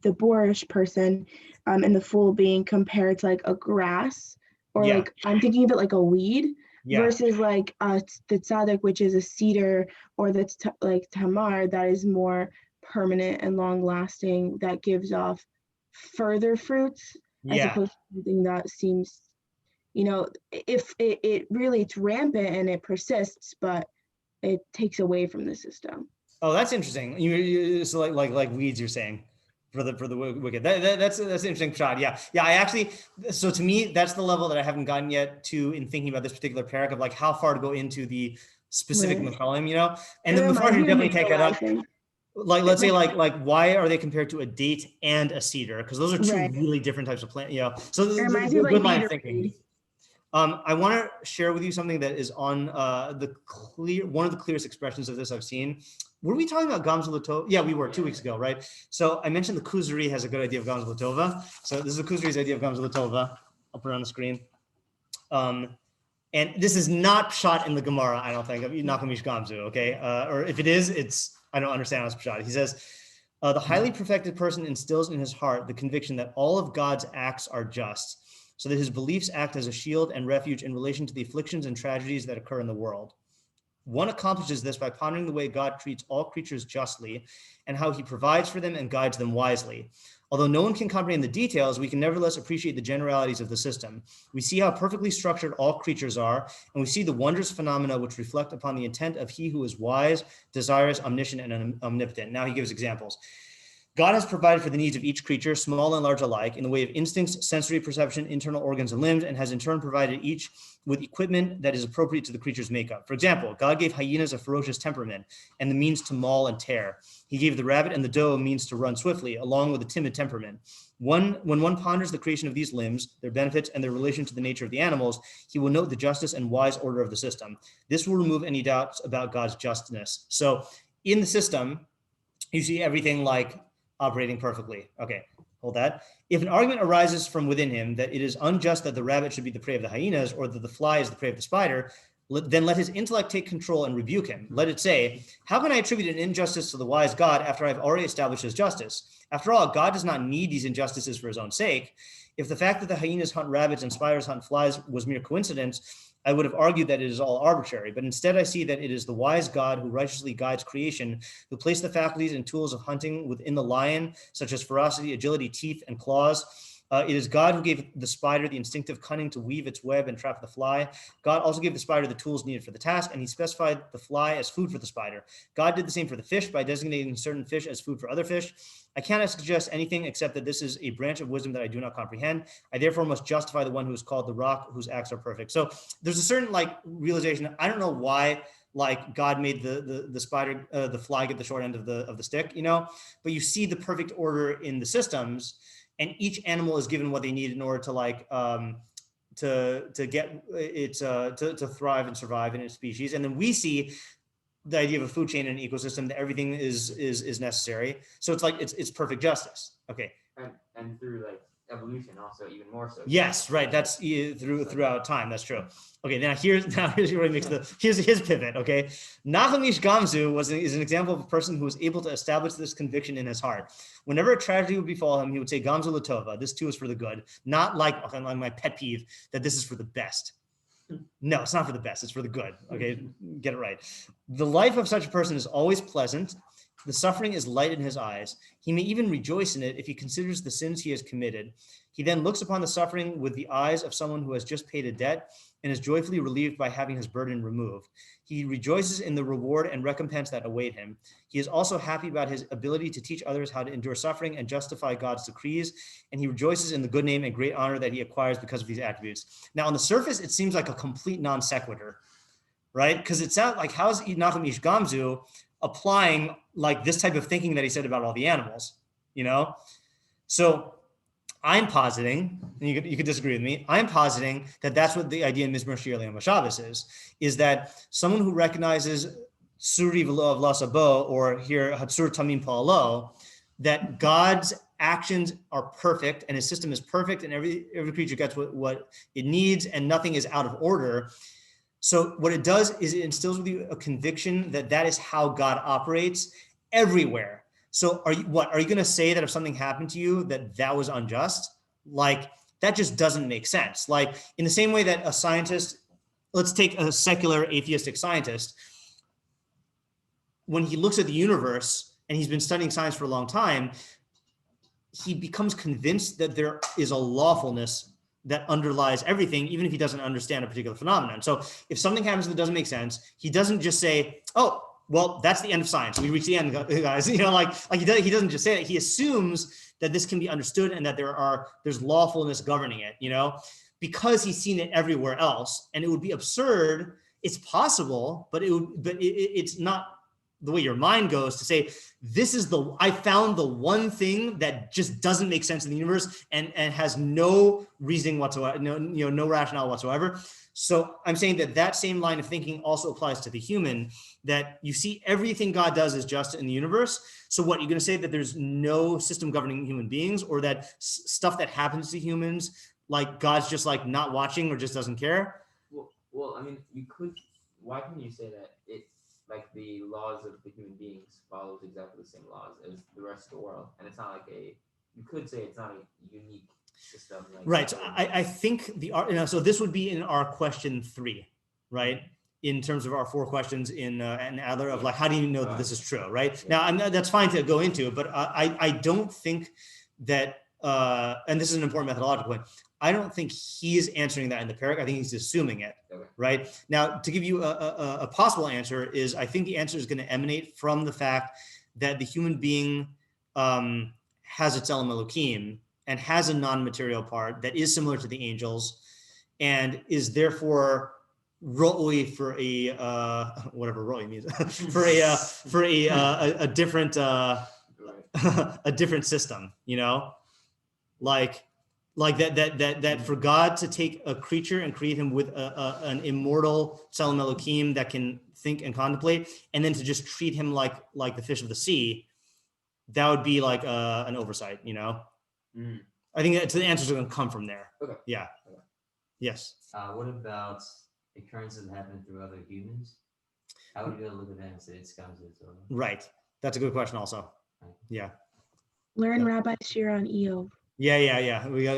boorish person and the fool being compared to like a grass, or like I'm thinking of it like a weed, versus like the tzaddik, which is a cedar, or that's like tamar, that is more permanent and long lasting, that gives off further fruits, as opposed to something that seems, if it really, it's rampant and it persists, but it takes away from the system. Oh, that's interesting. So like weeds, you're saying, for the wicked. That's an interesting shot. Yeah. I actually, so to me, that's the level that I haven't gotten yet to in thinking about this particular parak, of like how far to go into the specific Mephalim, and the Mephalim definitely take that up. Like, let's say like why are they compared to a date and a cedar? Because those are two really different types of plant. So the good line of thinking. I want to share with you something that is on one of the clearest expressions of this I've seen. Were we talking about Gamzu Latova? Yeah, we were 2 weeks ago, right? So I mentioned the Kuzri has a good idea of Gamzu Latova. So this is the Kuzri's idea of Gamzu Latova. I'll put it on the screen. And this is not shot in the Gemara, I don't think, of Nakamish Gamzu, okay? Or if it is, I don't understand how it's shot. He says, the highly perfected person instills in his heart the conviction that all of God's acts are just, so that his beliefs act as a shield and refuge in relation to the afflictions and tragedies that occur in the world. One accomplishes this by pondering the way God treats all creatures justly, and how he provides for them and guides them wisely. Although no one can comprehend the details, we can nevertheless appreciate the generalities of the system. We see how perfectly structured all creatures are, and we see the wondrous phenomena which reflect upon the intent of he who is wise, desirous, omniscient, and omnipotent. Now he gives examples. God has provided for the needs of each creature, small and large alike, in the way of instincts, sensory perception, internal organs, and limbs, and has in turn provided each with equipment that is appropriate to the creature's makeup. For example, God gave hyenas a ferocious temperament and the means to maul and tear. He gave the rabbit and the doe a means to run swiftly, along with a timid temperament. When one ponders the creation of these limbs, their benefits, and their relation to the nature of the animals, he will note the justice and wise order of the system. This will remove any doubts about God's justness. So in the system, you see everything like operating perfectly. Okay, hold that. If an argument arises from within him that it is unjust that the rabbit should be the prey of the hyenas, or that the fly is the prey of the spider, then let his intellect take control and rebuke him. Let it say, how can I attribute an injustice to the wise God after I've already established his justice? After all, God does not need these injustices for his own sake. If the fact that the hyenas hunt rabbits and spiders hunt flies was mere coincidence, I would have argued that it is all arbitrary, but instead I see that it is the wise God who righteously guides creation, who placed the faculties and tools of hunting within the lion, such as ferocity, agility, teeth, and claws, It is God who gave the spider the instinctive cunning to weave its web and trap the fly. God also gave the spider the tools needed for the task, and he specified the fly as food for the spider. God did the same for the fish by designating certain fish as food for other fish. I cannot suggest anything except that this is a branch of wisdom that I do not comprehend. I therefore must justify the one who is called the rock, whose acts are perfect. So there's a certain like realization. I don't know why like God made the spider, the fly get the short end of the stick, you know, but you see the perfect order in the systems, and each animal is given what they need in order to like to get its to thrive and survive in its species. And then we see the idea of a food chain and an ecosystem, that everything is necessary. So it's like it's perfect justice. Okay. And through like evolution also even more so. Yes, right. That's throughout time. That's true. Okay, here's where he makes here's his pivot. Okay, Nachum Ish Gamzu is an example of a person who was able to establish this conviction in his heart. Whenever a tragedy would befall him, he would say Gamzu Latova. This too is for the good, not like my pet peeve that this is for the best. No, it's not for the best. It's for the good. Okay, get it right. The life of such a person is always pleasant. The suffering is light in his eyes. He may even rejoice in it if he considers the sins he has committed. He then looks upon the suffering with the eyes of someone who has just paid a debt and is joyfully relieved by having his burden removed. He rejoices in the reward and recompense that await him. He is also happy about his ability to teach others how to endure suffering and justify God's decrees. And he rejoices in the good name and great honor that he acquires because of these attributes. Now, on the surface, it seems like a complete non sequitur, right? Because it sounds like, how is Nachum Ish Gamzu applying like this type of thinking that he said about all the animals, you know? So I'm positing, and you could disagree with me, I'm positing that that's what the idea in Mizmor Shir Le'am Shabbos is that someone who recognizes Suri V'lo Avla Sabo, or here Hatsur Tamim Pa'alo, that God's actions are perfect and his system is perfect and every creature gets what it needs and nothing is out of order. So what it does is it instills with you a conviction that that is how God operates everywhere. So are you going to say that if something happened to you, that was unjust? Like, that just doesn't make sense. Like, in the same way that a scientist, let's take a secular atheistic scientist, when he looks at the universe and he's been studying science for a long time, he becomes convinced that there is a lawfulness that underlies everything, even if he doesn't understand a particular phenomenon. So if something happens that doesn't make sense, he doesn't just say, oh, well, that's the end of science. We reach the end, guys. You know, like he doesn't just say that. He assumes that this can be understood and that there's lawfulness governing it, you know, because he's seen it everywhere else. And it would be absurd. It's possible, but it's not the way your mind goes to say, I found the one thing that just doesn't make sense in the universe and has no reasoning whatsoever, no rationale whatsoever. So I'm saying that same line of thinking also applies to the human, that you see everything God does is just in the universe. So what, you're going to say that there's no system governing human beings, or that stuff that happens to humans, like God's just like not watching or just doesn't care? Well, I mean, why can you say that it's like the laws of the human beings follows exactly the same laws as the rest of the world? And it's not like you could say it's not a unique system. Like, right. So I think so this would be in our question 3, right? In terms of our 4 questions in Adler of like, how do you know that this is true, right? Yeah. Now, that's fine to go into, but I don't think that, and this is an important methodological point, I don't think he's answering that in the parak. I think he's assuming it, right? Now, to give you a possible answer is, I think the answer is going to emanate from the fact that the human being has its Tzelem Elokim and has a non-material part that is similar to the angels, and is therefore ro'oi for a whatever ro'oi means for a different a different system, you know, like that for God to take a creature and create him with an immortal Tzelem Elokim that can think and contemplate, and then to just treat him like the fish of the sea, that would be like an oversight, you know. I think that the answers are going to come from there. Okay. Yeah. Okay. Yes. What about occurrences that happen through other humans? How would you look at that and say it's comes into? Right. That's a good question also. Right. Yeah. Learn Rabbi Shir on Eov. Yeah. We got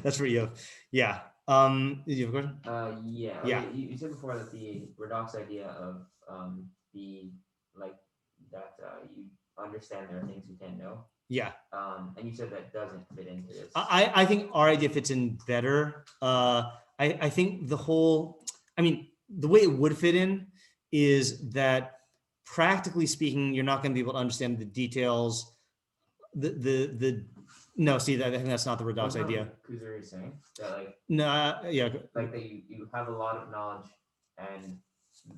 that's for Eov. Yeah. Did you have a question? Yeah. Yeah. You said before that the Radox idea of you understand there are things you can't know. Yeah. And you said that doesn't fit into this. I think our idea fits in better. I think the way it would fit in is that practically speaking, you're not going to be able to understand the details. No, see, I think that's not the Radak's idea. Kuzari is saying that like yeah, like that you have a lot of knowledge, and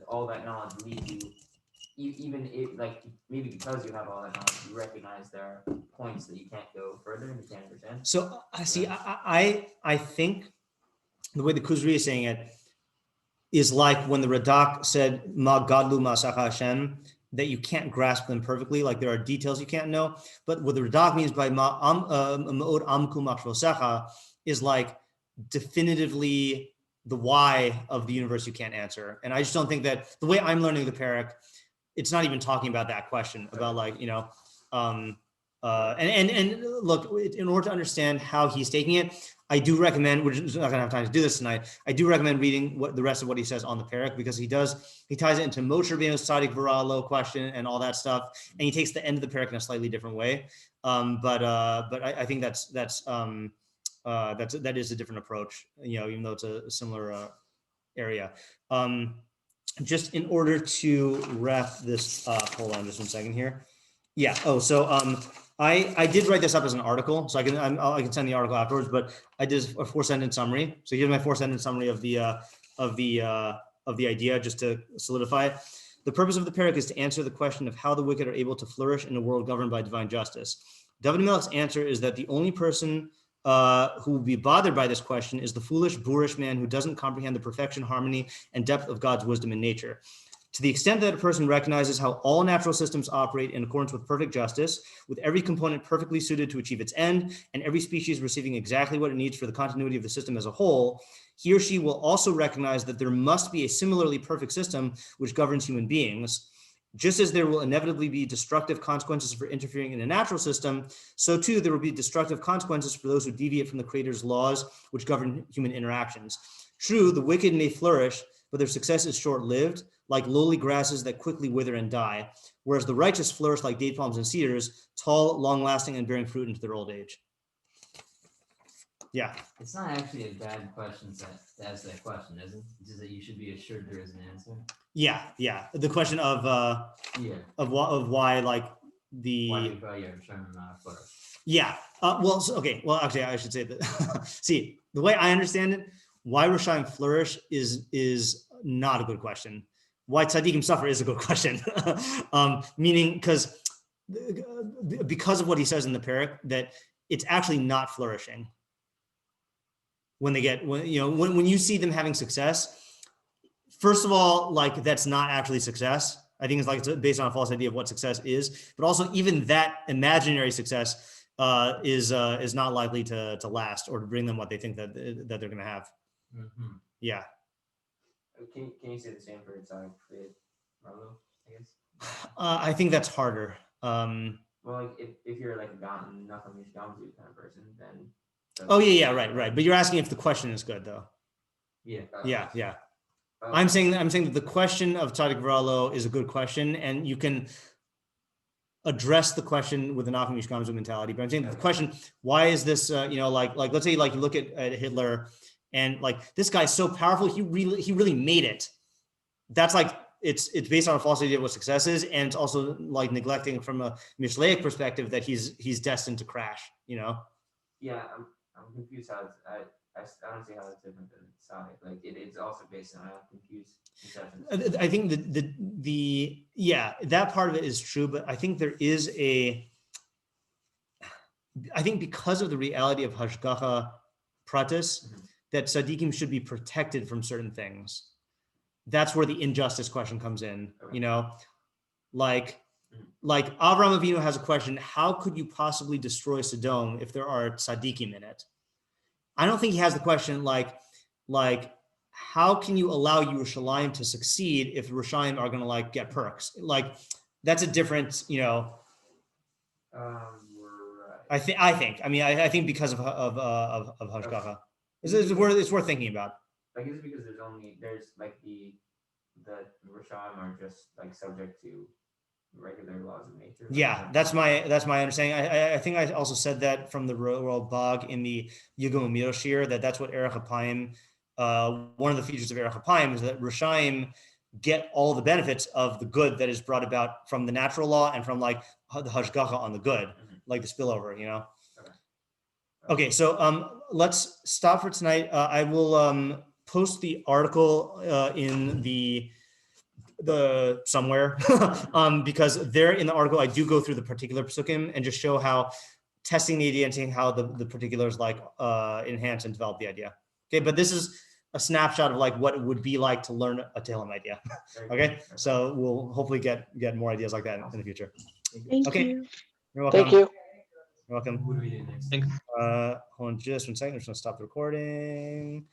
all that knowledge leads you, even if like maybe because you have all that knowledge, you recognize there are points that you can't go further and you can't understand. So I see. I think the way the Kuzri is saying it is like when the Radak said "Ma gadlu ma'asach Hashem," that you can't grasp them perfectly. Like there are details you can't know. But what the Radak means by ma'od amku machshosecha is like definitively the why of the universe you can't answer. And I just don't think that the way I'm learning the parak, it's not even talking about that question about like, and look, in order to understand how he's taking it, I do recommend, we're just not gonna have time to do this tonight. I do recommend reading the rest of what he says on the parak, because he ties it into Moshe Rabbeinu's Tzadik V'Ra question and all that stuff. And he takes the end of the parak in a slightly different way. But I think that is a different approach, even though it's a similar area. Just in order to wrap this up, hold on just 1 second here. Yeah. Oh, so I did write this up as an article, so I can send the article afterwards. But I did a 4-sentence summary. So here's my 4-sentence summary of the idea, just to solidify it. The purpose of the parak is to answer the question of how the wicked are able to flourish in a world governed by divine justice. David Melech's answer is that the only person who will be bothered by this question is the foolish, boorish man who doesn't comprehend the perfection, harmony, and depth of God's wisdom and nature. To the extent that a person recognizes how all natural systems operate in accordance with perfect justice, with every component perfectly suited to achieve its end, and every species receiving exactly what it needs for the continuity of the system as a whole, he or she will also recognize that there must be a similarly perfect system which governs human beings. Just as there will inevitably be destructive consequences for interfering in a natural system, so too there will be destructive consequences for those who deviate from the Creator's laws which govern human interactions. True, the wicked may flourish, but their success is short-lived, like lowly grasses that quickly wither and die, whereas the righteous flourish like date palms and cedars, tall, long-lasting, and bearing fruit into their old age. Yeah. It's not actually a bad question to ask that question, is it? It's just that you should be assured there is an answer. Yeah. The question of why, like the why you call your term not flourish. Yeah. Well, actually, I should say that. See, the way I understand it, why Rishayim flourish is not a good question. Why tzaddikim suffer is a good question. Meaning, because of what he says in the parak, that it's actually not flourishing. When you see them having success, first of all, like that's not actually success. I think it's based on a false idea of what success is. But also, even that imaginary success is not likely to last or to bring them what they think that they're going to have. Mm-hmm. Yeah. Can you say the same for Tzaddik Marlo, I guess? I think that's harder. Well, like if you're like a nothing Gamzu kind of person, then. Oh yeah, right. But you're asking if the question is good, though. Yeah. Yeah. I'm saying that the question of Tzaddik V'Ralo is a good question, and you can address the question with an Nachum Ish Gamzu mentality. But I'm saying the question, why is this? Like let's say like you look at Hitler, and like this guy's so powerful, he really made it. That's like it's based on a false idea of what success is, and it's also like neglecting from a Mishlaic perspective that he's destined to crash. Yeah, I'm confused how I don't see how it's different than Sonic. Like it's also based on confused conceptions. I think that part of it is true, but I think there is I think because of the reality of Hashgacha Pratis, that tzaddikim should be protected from certain things. That's where the injustice question comes in. Okay. Like Avraham Avinu has a question: how could you possibly destroy Sodom if there are tzaddikim in it? I don't think he has the question like how can you allow Yerushalayim to succeed if Rishayim are going to like get perks? Like that's a different, Right. I think because of Hashgacha, it's worth thinking about. Like is it because there's like the Rishayim are just like subject to regular laws of nature. Yeah, that's my understanding. I think I also said that from the Royal Bog in the Mizmor Shir, that's what Erech HaPayim, one of the features of Erech HaPayim is that Rishaim get all the benefits of the good that is brought about from the natural law and from like the hashgacha on the good, like the spillover, you know? Okay, so let's stop for tonight. I will post the article in the somewhere because there in the article I do go through the particular psukim and just show how testing the idea and seeing how the particulars like enhance and develop the idea. Okay, but this is a snapshot of like what it would be like to learn a Tehillim idea. Okay, so we'll hopefully get more ideas like that in the future. Thank Okay, you. you're welcome. Thank you. You're welcome. What do we do next? Thanks. Hold on just 1 second. I'm just gonna stop the recording.